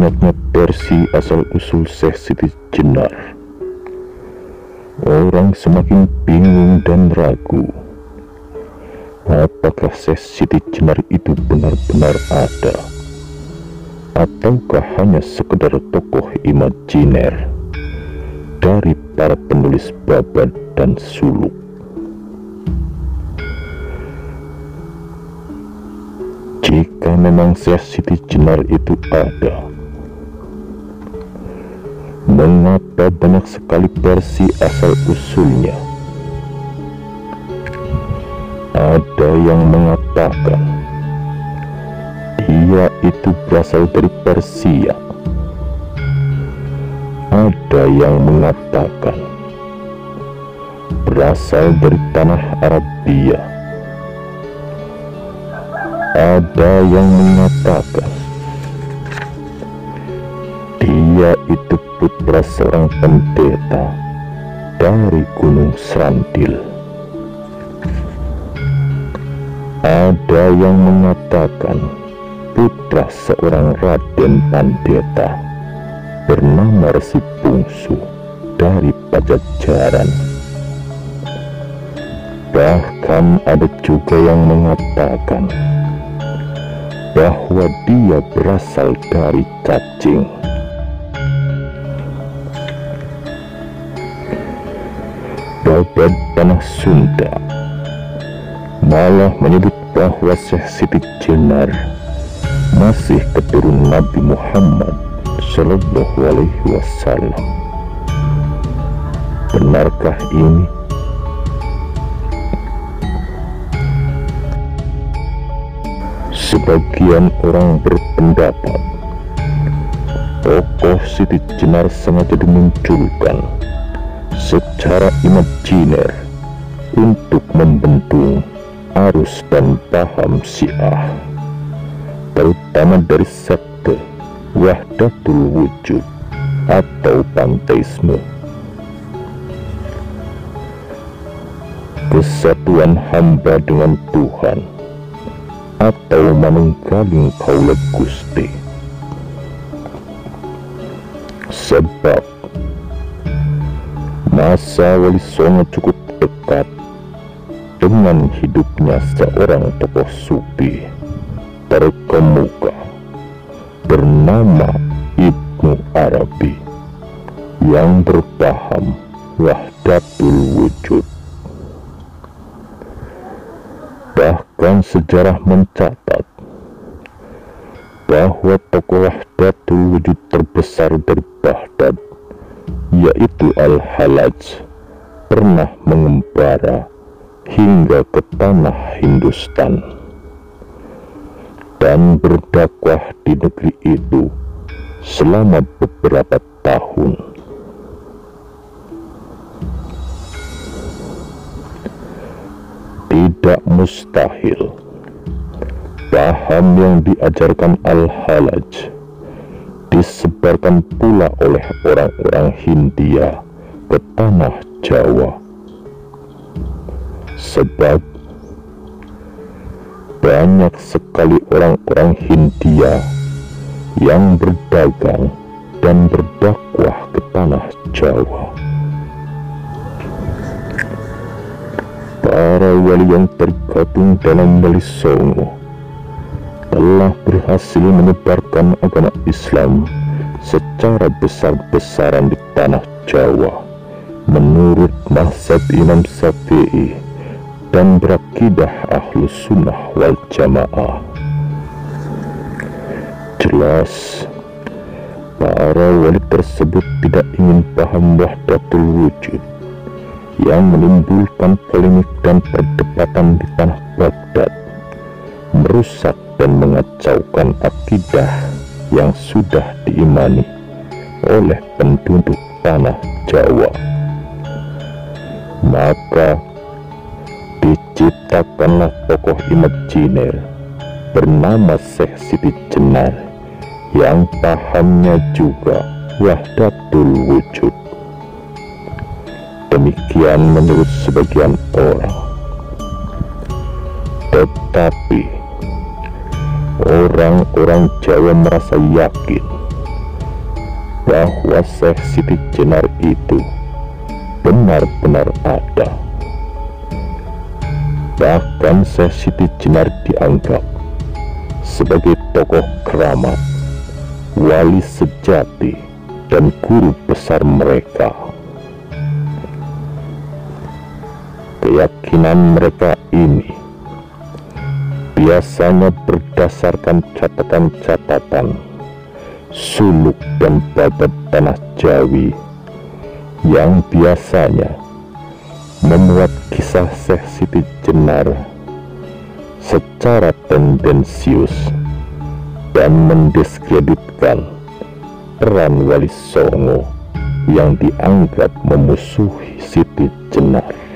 banyaknya versi asal-usul Syekh Siti Jenar, orang semakin bingung dan ragu. Apakah Syekh Siti Jenar itu benar-benar ada, ataukah hanya sekedar tokoh imajiner dari para penulis babat dan suluk? Jika memang Syekh Siti Jenar itu ada, mengapa banyak sekali versi asal-usulnya? Ada yang mengatakan dia itu berasal dari Persia. Ada yang mengatakan berasal dari tanah Arabia. Ada yang mengatakan dia itu putra seorang pendeta dari Gunung Serandil. Ada yang mengatakan putra seorang Raden Pandeta bernama Resi Bungsu dari Pajajaran. Bahkan ada juga yang mengatakan bahwa dia berasal dari cacing. Babat tanah Sunda malah menyebut bahwa Syekh Siti Jenar masih keturunan Nabi Muhammad Shallallahu Alaihi Wasallam. Benarkah ini? Sebagian orang berpendapat tokoh Siti Jenar sengaja dimunculkan secara imajiner untuk membendung arus dan paham Syiah, terutama dari sekte Wahdatul Wujud atau panteisme, kesatuan hamba dengan Tuhan, atau manunggaling kaula Gusti. Sebab masa Wali Songo cukup dekat dengan hidupnya seorang tokoh sufi terkemuka bernama Ibnu Arabi yang berpaham Wahdatul Wujud. Bahkan sejarah mencatat bahwa tokoh Wahdatul Wujud terbesar dari Baghdad, yaitu Al-Halaj, pernah mengembara hingga ke tanah Hindustan dan berdakwah di negeri itu selama beberapa tahun. Tidak mustahil paham yang diajarkan Al-Halaj disebarkan pula oleh orang-orang Hindia ke tanah Jawa. Sebab banyak sekali orang-orang Hindia yang berdagang dan berdakwah ke tanah Jawa. Para wali yang tergabung dalam Wali Songo telah berhasil menyebarkan agama Islam secara besar-besaran di tanah Jawa menurut mazhab Imam Syafi'i dan berakidah Ahlus Sunnah wal Jamaah. Jelas para wali tersebut tidak ingin paham Wahdatul Wujud yang menimbulkan polemik dan perdebatan di tanah Baghdad, merusak dan mengacaukan akidah yang sudah diimani oleh penduduk tanah Jawa. Maka diciptakanlah tokoh imajiner bernama Syekh Siti Jenar yang pahamnya juga Wahdatul Wujud. Demikian menurut sebagian orang. Tetapi orang-orang Jawa merasa yakin bahwa Syekh Siti Jenar itu benar-benar ada. Bahkan Syekh Siti Jenar dianggap sebagai tokoh keramat, wali sejati, dan guru besar mereka. Keyakinan mereka ini biasanya berdasarkan catatan-catatan suluk dan babat tanah Jawi yang biasanya memuat kisah Syekh Siti Jenar secara tendensius dan mendiskreditkan peran Wali Songo yang dianggap memusuhi Siti Jenar.